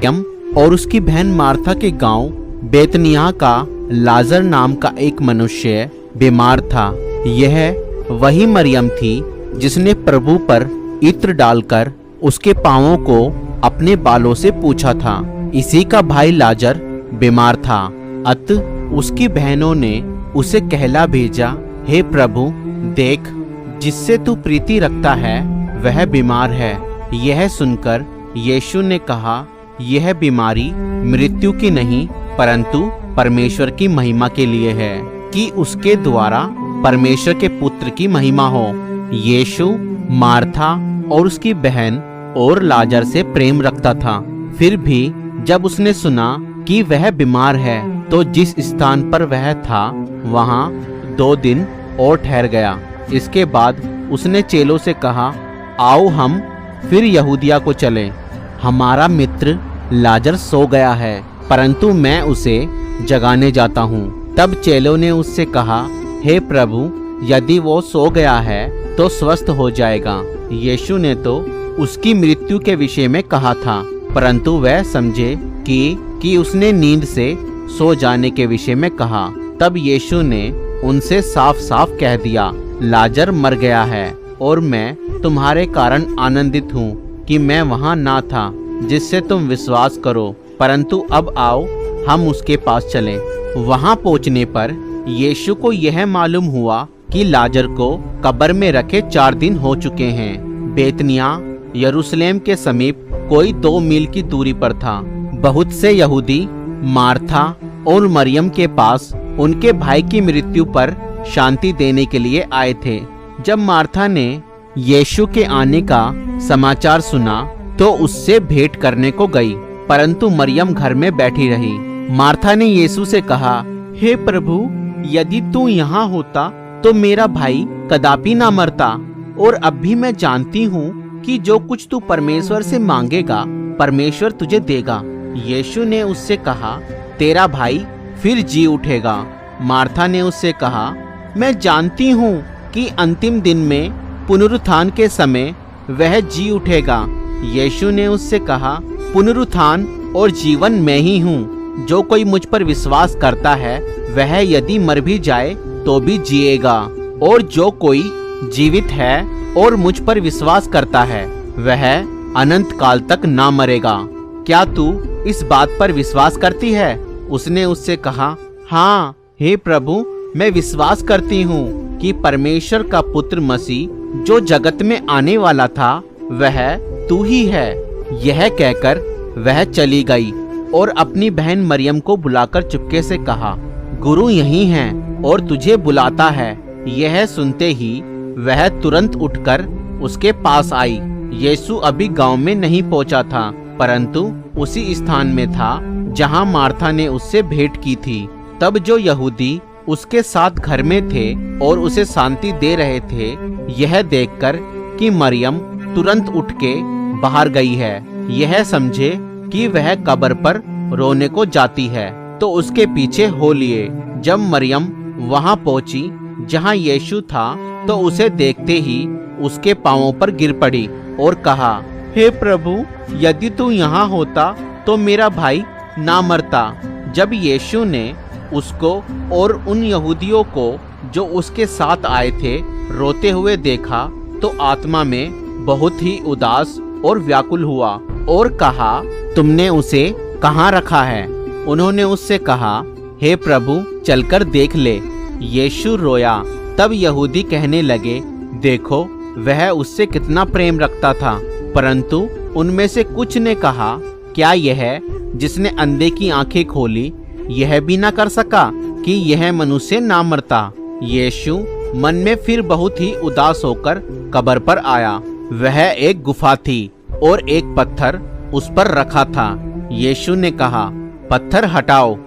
मरियम और उसकी बहन मार्था के गांव बेतनियाह का लाजर नाम का एक मनुष्य बीमार था। यह वही मरियम थी जिसने प्रभु पर इत्र डालकर उसके पांवों को अपने बालों से पूछा था। इसी का भाई लाजर बीमार था। अतः उसकी बहनों ने उसे कहला भेजा, हे प्रभु, देख, जिससे तू प्रीति रखता है वह बीमार है। यह सुनकर यीशु ने कहा, यह बीमारी मृत्यु की नहीं परंतु परमेश्वर की महिमा के लिए है, कि उसके द्वारा परमेश्वर के पुत्र की महिमा हो। यीशु मार्था और उसकी बहन और लाजर से प्रेम रखता था। फिर भी जब उसने सुना कि वह बीमार है तो जिस स्थान पर वह था वहां 2 दिन और ठहर गया। इसके बाद उसने चेलों से कहा, आओ हम फिर यहूदिया को चलें। हमारा मित्र लाजर सो गया है परंतु मैं उसे जगाने जाता हूँ। तब चेलों ने उससे कहा, हे प्रभु, यदि वो सो गया है तो स्वस्थ हो जाएगा। यीशु ने तो उसकी मृत्यु के विषय में कहा था, परंतु वह समझे कि उसने नींद से सो जाने के विषय में कहा। तब यीशु ने उनसे साफ साफ कह दिया, लाजर मर गया है और मैं तुम्हारे कारण आनंदित हूँ कि मैं वहाँ ना था, जिससे तुम विश्वास करो। परंतु अब आओ हम उसके पास चलें। वहाँ पहुँचने पर यीशु को यह मालूम हुआ कि लाजर को कब्र में रखे 4 दिन हो चुके हैं। बेतनियाह यरूशलेम के समीप कोई 2 मील की दूरी पर था। बहुत से यहूदी मार्था और मरियम के पास उनके भाई की मृत्यु पर शांति देने के लिए आए थे। जब मार्था ने यीशु के आने का समाचार सुना तो उससे भेंट करने को गई, परंतु मरियम घर में बैठी रही। मार्था ने यीशु से कहा, हे प्रभु, यदि तू यहाँ होता तो मेरा भाई कदापि ना मरता। और अब भी मैं जानती हूँ कि जो कुछ तू परमेश्वर से मांगेगा परमेश्वर तुझे देगा। यीशु ने उससे कहा, तेरा भाई फिर जी उठेगा। मार्था ने उससे कहा, मैं जानती हूँ कि अंतिम दिन में पुनरुत्थान के समय वह जी उठेगा। यीशु ने उससे कहा, पुनरुत्थान और जीवन मैं ही हूँ। जो कोई मुझ पर विश्वास करता है वह यदि मर भी जाए तो भी जिएगा, और जो कोई जीवित है और मुझ पर विश्वास करता है वह अनंत काल तक ना मरेगा। क्या तू इस बात पर विश्वास करती है? उसने उससे कहा, हाँ हे प्रभु, मैं विश्वास करती हूँ कि परमेश्वर का पुत्र मसीह जो जगत में आने वाला था वह तू ही है। यह कहकर वह चली गई और अपनी बहन मरियम को बुलाकर चुपके से कहा, गुरु यहीं है और तुझे बुलाता है। यह सुनते ही वह तुरंत उठकर उसके पास आई। यीशु अभी गांव में नहीं पहुंचा था, परंतु उसी स्थान में था जहां मार्था ने उससे भेंट की थी। तब जो यहूदी उसके साथ घर में थे और उसे शांति दे रहे थे, यह देखकर कि मरियम तुरंत उठ के बाहर गई है, यह समझे कि वह कब्र पर रोने को जाती है, तो उसके पीछे हो लिए। जब मरियम वहां पहुंची जहां यीशु था तो उसे देखते ही उसके पांवों पर गिर पड़ी और कहा, हे प्रभु, यदि तू यहाँ होता तो मेरा भाई ना मरता। जब यीशु ने उसको और उन यहूदियों को जो उसके साथ आए थे रोते हुए देखा तो आत्मा में बहुत ही उदास और व्याकुल हुआ और कहा, तुमने उसे कहाँ रखा है? उन्होंने उससे कहा, हे प्रभु, चलकर देख ले। यीशु रोया। तब यहूदी कहने लगे, देखो वह उससे कितना प्रेम रखता था। परंतु उनमें से कुछ ने कहा, क्या यह जिसने अंधे की आंखें खोली यह भी ना कर सका कि यह मनुष्य ना मरता? यीशु मन में फिर बहुत ही उदास होकर कब्र पर आया। वह एक गुफा थी और एक पत्थर उस पर रखा था। यीशु ने कहा, पत्थर हटाओ।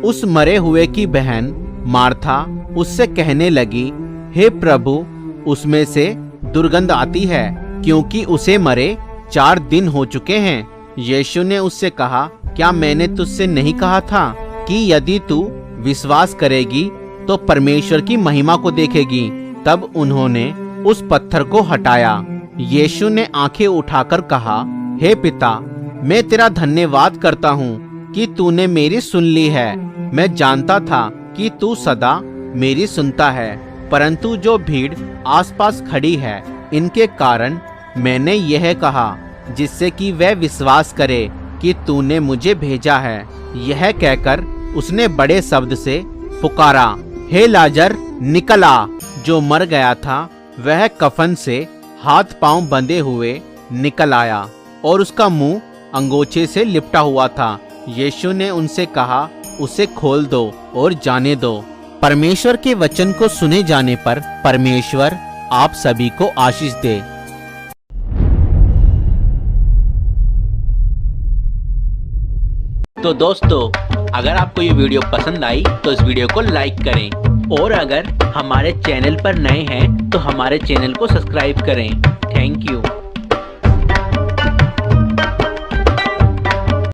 उस मरे हुए की बहन मार्था उससे कहने लगी, हे प्रभु, उसमें से दुर्गंध आती है क्योंकि उसे मरे 4 दिन हो चुके हैं। यीशु ने उससे कहा, क्या मैंने तुझसे नहीं कहा था कि यदि तू विश्वास करेगी तो परमेश्वर की महिमा को देखेगी? तब उन्होंने उस पत्थर को हटाया। यीशु ने आंखें उठाकर कहा, हे पिता, मैं तेरा धन्यवाद करता हूँ कि तूने मेरी सुन ली है। मैं जानता था कि तू सदा मेरी सुनता है, परंतु जो भीड़ आसपास खड़ी है इनके कारण मैंने यह कहा, जिससे कि वह विश्वास करे कि तूने मुझे भेजा है। यह कहकर उसने बड़े शब्द से पुकारा, हे लाजर निकल आ। जो मर गया था वह कफन से हाथ पांव बंधे हुए निकल आया और उसका मुंह अंगोछे से लिपटा हुआ था। यीशु ने उनसे कहा, उसे खोल दो और जाने दो। परमेश्वर के वचन को सुने जाने पर परमेश्वर आप सभी को आशीष दे। तो दोस्तों, अगर आपको ये वीडियो पसंद आई तो इस वीडियो को लाइक करें, और अगर हमारे चैनल पर नए हैं तो हमारे चैनल को सब्सक्राइब करें। Thank you.